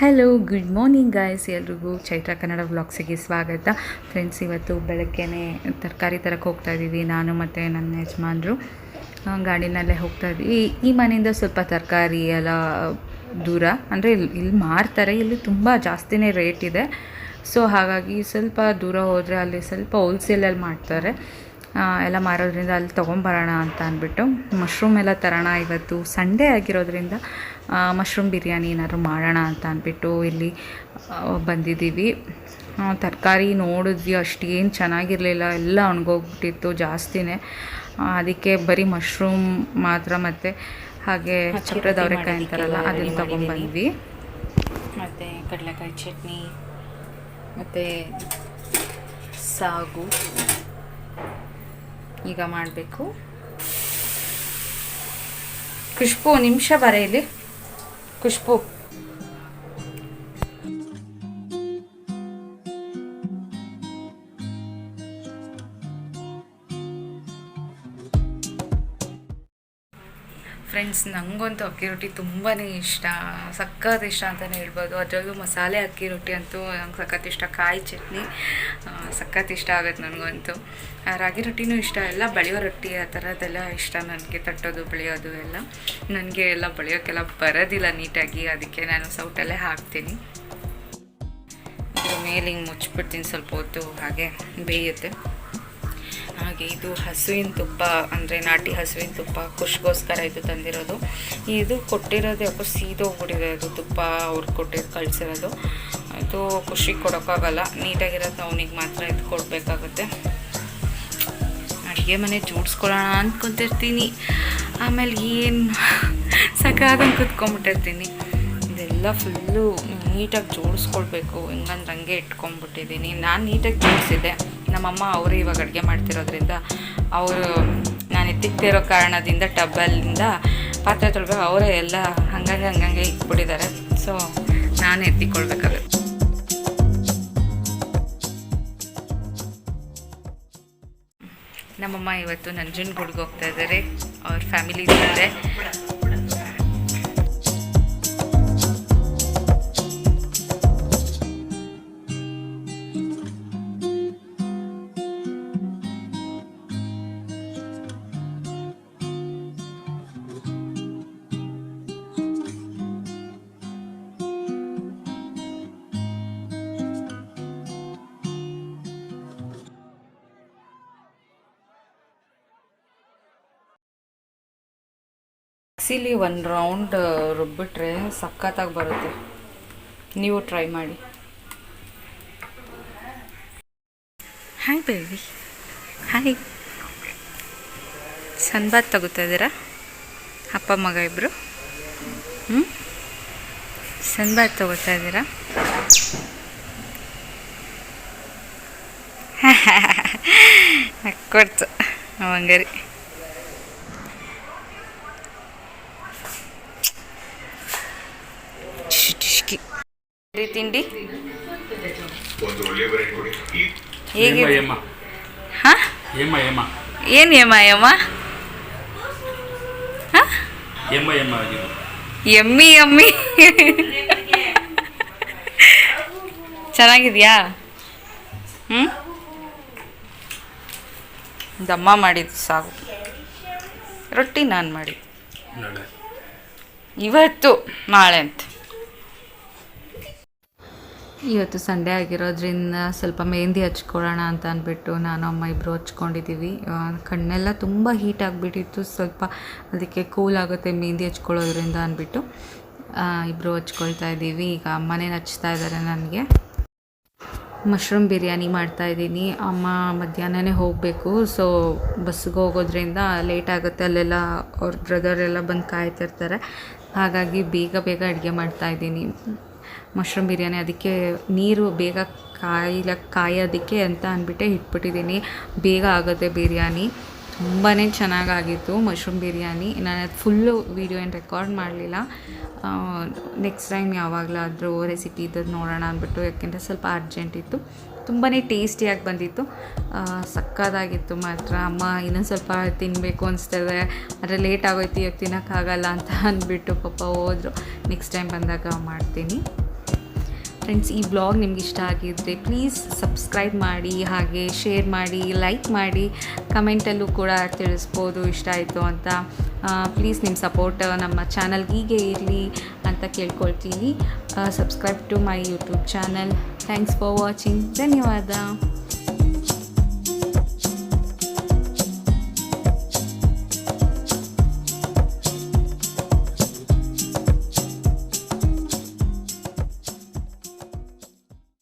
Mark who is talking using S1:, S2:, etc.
S1: Hello good morning guys, ಎಲ್ರಿಗೂ ಚೈತ್ರ ಕನ್ನಡ ವ್ಲಾಗ್ಸಿಗೆ ಸ್ವಾಗತ. Friends, ಇವತ್ತು ಬೆಳಗ್ಗೆನೇ ತರಕಾರಿ ತರಕ್ಕೆ ಹೋಗ್ತಾಯಿದ್ದೀವಿ. ನಾನು ಮತ್ತು ನನ್ನ ಯಜಮಾನ್ರು ಗಾಡಿನಲ್ಲೇ ಹೋಗ್ತಾಯಿದ್ವಿ. ಈ ಮನೆಯಿಂದ ಸ್ವಲ್ಪ ತರಕಾರಿ ಎಲ್ಲ ದೂರ, ಅಂದರೆ ಇಲ್ಲಿ ಮಾರ್ತಾರೆ, ಇಲ್ಲಿ ತುಂಬ ಜಾಸ್ತಿನೇ ರೇಟ್ ಇದೆ. ಸೊ ಹಾಗಾಗಿ ಸ್ವಲ್ಪ ದೂರ ಹೋದರೆ ಅಲ್ಲಿ ಸ್ವಲ್ಪ ಹೋಲ್ಸೇಲಲ್ಲಿ ಮಾಡ್ತಾರೆ, ಎಲ್ಲ ಮಾರೋದ್ರಿಂದ ಅಲ್ಲಿ ತೊಗೊಂಬರೋಣ ಅಂತ ಅಂದ್ಬಿಟ್ಟು ಮಶ್ರೂಮ್ ಎಲ್ಲ ತರೋಣ. ಇವತ್ತು ಸಂಡೇ ಆಗಿರೋದ್ರಿಂದ ಮಶ್ರೂಮ್ ಬಿರಿಯಾನಿ ಏನಾದ್ರು ಮಾಡೋಣ ಅಂತ ಅಂದ್ಬಿಟ್ಟು ಇಲ್ಲಿ ಬಂದಿದ್ದೀವಿ. ತರಕಾರಿ ನೋಡಿದ್ವಿ, ಅಷ್ಟೇನು ಚೆನ್ನಾಗಿರಲಿಲ್ಲ, ಎಲ್ಲ ಒಣಗೋಗ್ಬಿಟ್ಟಿತ್ತು ಜಾಸ್ತಿನೇ. ಅದಕ್ಕೆ ಬರೀ ಮಶ್ರೂಮ್ ಮಾತ್ರ ಮತ್ತು ಹಾಗೆ ಚಪ್ರದ ಅವರೆಕಾಯಿ ಅಂತಾರಲ್ಲ ಅದನ್ನು ತೊಗೊಂಡ್ಬಂದ್ವಿ.
S2: ಮತ್ತು ಕಡಲೆಕಾಯಿ ಚಟ್ನಿ ಮತ್ತು ಸಾಗು ಈಗ ಮಾಡಬೇಕು. ಖುಷ್ಬು ನಿಮಿಷ ಬರ ಇಲ್ಲಿ. ಖುಷ್ಬು, ಫ್ರೆಂಡ್ಸ್, ನನಗಂತೂ ಅಕ್ಕಿ ರೊಟ್ಟಿ ತುಂಬಾ ಇಷ್ಟ, ಸಖತ್ ಇಷ್ಟ ಅಂತಲೇ ಹೇಳ್ಬೋದು. ಅದರಲ್ಲೂ ಮಸಾಲೆ ಅಕ್ಕಿ ರೊಟ್ಟಿ ಅಂತೂ ನಂಗೆ ಸಖತ್ ಇಷ್ಟ. ಕಾಯಿ ಚಟ್ನಿ ಸಖತ್ ಇಷ್ಟ ಆಗುತ್ತೆ ನನಗಂತೂ. ರಾಗಿ ರೊಟ್ಟಿನೂ ಇಷ್ಟ, ಎಲ್ಲ ಬೆಳೆಯೋ ರೊಟ್ಟಿ ಆ ಥರದ್ದೆಲ್ಲ ಇಷ್ಟ ನನಗೆ. ತಟ್ಟೋದು ಬೆಳೆಯೋದು ಎಲ್ಲ ನನಗೆ ಎಲ್ಲ ಬೆಳೆಯೋಕ್ಕೆಲ್ಲ ಬರೋದಿಲ್ಲ ನೀಟಾಗಿ, ಅದಕ್ಕೆ ನಾನು ಸೌಟಲ್ಲೇ ಹಾಕ್ತೀನಿ. ಇದ್ರ ಮೇಲೆ ಹಿಂಗೆ ಮುಚ್ಚಿಬಿಡ್ತೀನಿ, ಸ್ವಲ್ಪ ಹೊತ್ತು ಹಾಗೆ ಬೇಯುತ್ತೆ. ಹಾಗೆ ಇದು ಹಸುವಿನ ತುಪ್ಪ, ಅಂದರೆ ನಾಟಿ ಹಸುವಿನ ತುಪ್ಪ, ಖುಷ್ಗೋಸ್ಕರ ಇದು ತಂದಿರೋದು. ಇದು ಕೊಟ್ಟಿರೋದು ಯಾಕೋ ಸೀದೋಗ್ಬಿಟ್ಟಿದೆ, ಅದು ತುಪ್ಪ ಅವ್ರು ಕೊಟ್ಟಿದ್ದು ಕಳಿಸಿರೋದು. ಇದು ಖುಷಿಗೆ ಕೊಡೋಕ್ಕಾಗಲ್ಲ, ನೀಟಾಗಿರೋದು ಅವನಿಗೆ ಮಾತ್ರ ಇದು ಕೊಡಬೇಕಾಗುತ್ತೆ. ಅಡುಗೆ ಮನೆ ಜೋಡಿಸ್ಕೊಳ್ಳೋಣ ಅಂದ್ಕೊತಿರ್ತೀನಿ, ಆಮೇಲೆ ಏನು ಸಕಾದಂಗೆ ಕೂತ್ಕೊಂಡ್ಬಿಟ್ಟಿರ್ತೀನಿ. ಇದೆಲ್ಲ ಫುಲ್ಲು ನೀಟಾಗಿ ಜೋಡಿಸ್ಕೊಳ್ಬೇಕು, ಹಿಂಗಂದ್ರೆ ಹಂಗೆ ಇಟ್ಕೊಂಡ್ಬಿಟ್ಟಿದ್ದೀನಿ. ನಾನು ನೀಟಾಗಿ ಜೋಡಿಸಿದ್ದೆ. ನಮ್ಮಮ್ಮ ಅವರು ಇವಾಗ ಅಡುಗೆ ಮಾಡ್ತಿರೋದ್ರಿಂದ, ಅವರು ನಾನು ಎತ್ತಿಕ್ತಿರೋ ಕಾರಣದಿಂದ ಟಬ್ಬಲ್ಲಿಂದ ಪಾತ್ರೆ ತೊಳ್ಬೇಕು, ಅವರೇ ಎಲ್ಲ ಹಂಗಂಗೆ ಇಟ್ಬಿಟ್ಟಿದ್ದಾರೆ. ಸೊ ನಾನು ಎತ್ತಿಕೊಳ್ಬೇಕಾಗುತ್ತೆ. ನಮ್ಮಮ್ಮ ಇವತ್ತು ನಂಜನಗೂಡಿಗೆ ಹೋಗ್ತಾ ಇದ್ದಾರೆ, ಅವ್ರ ಫ್ಯಾಮಿಲಿ ಜೊತೆ. ಮಿಕ್ಸಿಲಿ ಒಂದು ರೌಂಡ್ ರುಬ್ಬಿಟ್ರೆ ಸಖತ್ತಾಗಿ ಬರುತ್ತೆ, ನೀವು ಟ್ರೈ ಮಾಡಿ. Hi baby, hi. ಸನ್ಬಾತ್ ತಗೋತಾ ಇದ್ದೀರಾ ಅಪ್ಪ ಮಗ ಇಬ್ಬರು? ಸನ್ಬಾತ್ ತಗೋತಾ ಇದ್ದೀರಾ? ಕೊಡ್ತು ಅವಂಗರಿ. ತಿಂಡಿ ಹೇಗಿದೆ? ಹಾಂ, ಏನು ಯಮ್ಮ? ಎಮ್ಮಿ ಚೆನ್ನಾಗಿದೆಯಾ? ದಮ್ಮ ಮಾಡಿದ್ದು ಸಾಕು, ರೊಟ್ಟಿ ನಾನು ಮಾಡಿ ಇವತ್ತು ನಾಳೆ ಅಂತ. ಇವತ್ತು ಸಂಡೇ ಆಗಿರೋದ್ರಿಂದ ಸ್ವಲ್ಪ ಮೆಹಂದಿ ಹಚ್ಕೊಳ್ಳೋಣ ಅಂತ ಅಂದ್ಬಿಟ್ಟು ನಾನು ಅಮ್ಮ ಇಬ್ಬರು ಹಚ್ಕೊಂಡಿದ್ದೀವಿ. ಕಣ್ಣೆಲ್ಲ ತುಂಬ ಹೀಟ್ ಆಗಿಬಿಟ್ಟಿತ್ತು, ಸ್ವಲ್ಪ ಅದಕ್ಕೆ ಕೂಲ್ ಆಗುತ್ತೆ ಮೆಹಂದಿ ಹಚ್ಕೊಳ್ಳೋದ್ರಿಂದ ಅಂದ್ಬಿಟ್ಟು ಇಬ್ಬರು ಹಚ್ಕೊಳ್ತಾ ಇದ್ದೀವಿ. ಈಗ ಅಮ್ಮನೇ ಹಚ್ತಾ ಇದ್ದಾರೆ ನನಗೆ. ಮಶ್ರೂಮ್ ಬಿರಿಯಾನಿ ಮಾಡ್ತಾಯಿದ್ದೀನಿ. ಅಮ್ಮ ಮಧ್ಯಾಹ್ನನೇ ಹೋಗಬೇಕು, ಸೊ ಬಸ್ಸಿಗೆ ಹೋಗೋದ್ರಿಂದ ಲೇಟ್ ಆಗುತ್ತೆ, ಅಲ್ಲೆಲ್ಲ ಅವ್ರ ಬ್ರದರ್ ಎಲ್ಲ ಬಂದು ಕಾಯ್ತಿರ್ತಾರೆ. ಹಾಗಾಗಿ ಬೇಗ ಅಡುಗೆ ಮಾಡ್ತಾಯಿದ್ದೀನಿ ಮಶ್ರೂಮ್ ಬಿರಿಯಾನಿ. ಅದಕ್ಕೆ ನೀರು ಬೇಗ ಕಾಯೋದಕ್ಕೆ ಅಂತ ಅಂದ್ಬಿಟ್ಟೆ ಇಟ್ಬಿಟ್ಟಿದ್ದೀನಿ, ಬೇಗ ಆಗುತ್ತೆ ಬಿರಿಯಾನಿ. ತುಂಬಾ ಚೆನ್ನಾಗಾಗಿತ್ತು ಮಶ್ರೂಮ್ ಬಿರಿಯಾನಿ. ನಾನು ಅದು ಫುಲ್ಲು ವೀಡಿಯೋ ಏನು ರೆಕಾರ್ಡ್ ಮಾಡಲಿಲ್ಲ. ನೆಕ್ಸ್ಟ್ ಟೈಮ್ ಯಾವಾಗಲಾದರೂ ರೆಸಿಪಿ ಇದ್ದದ್ದು ನೋಡೋಣ ಅಂದ್ಬಿಟ್ಟು, ಯಾಕೆಂದರೆ ಸ್ವಲ್ಪ ಅರ್ಜೆಂಟ್ ಇತ್ತು. ತುಂಬಾ ಟೇಸ್ಟಿಯಾಗಿ ಬಂದಿತ್ತು, ಸಕ್ಕತ್ತಾಗಿತ್ತು ಮಾತ್ರ. ಅಮ್ಮ ಇನ್ನೊಂದು ಸ್ವಲ್ಪ ತಿನ್ನಬೇಕು ಅನಿಸ್ತದೆ, ಆದರೆ ಲೇಟ್ ಆಗೋಯ್ತು, ಈಗ ತಿನ್ನೋಕ್ಕಾಗಲ್ಲ ಅಂತ ಅಂದ್ಬಿಟ್ಟು ಪಾಪ ಹೋದರು. ನೆಕ್ಸ್ಟ್ ಟೈಮ್ ಬಂದಾಗ ಮಾಡ್ತೀನಿ. ಫ್ರೆಂಡ್ಸ್, ಈ ಬ್ಲಾಗ್ ನಿಮ್ಗೆ ಇಷ್ಟ ಆಗಿದ್ದರೆ ಪ್ಲೀಸ್ ಸಬ್ಸ್ಕ್ರೈಬ್ ಮಾಡಿ, ಹಾಗೆ ಶೇರ್ ಮಾಡಿ, ಲೈಕ್ ಮಾಡಿ, ಕಮೆಂಟಲ್ಲೂ ಕೂಡ ತಿಳಿಸ್ಬೋದು ಇಷ್ಟ ಆಯಿತು ಅಂತ. ಪ್ಲೀಸ್ ನಿಮ್ಮ ಸಪೋರ್ಟ್ ನಮ್ಮ ಚಾನಲ್ಗೆ ಹೀಗೆ ಇರಲಿ ಅಂತ ಕೇಳ್ಕೊಳ್ತೀನಿ. Subscribe to my YouTube channel. Thanks for watching. ಧನ್ಯವಾದ.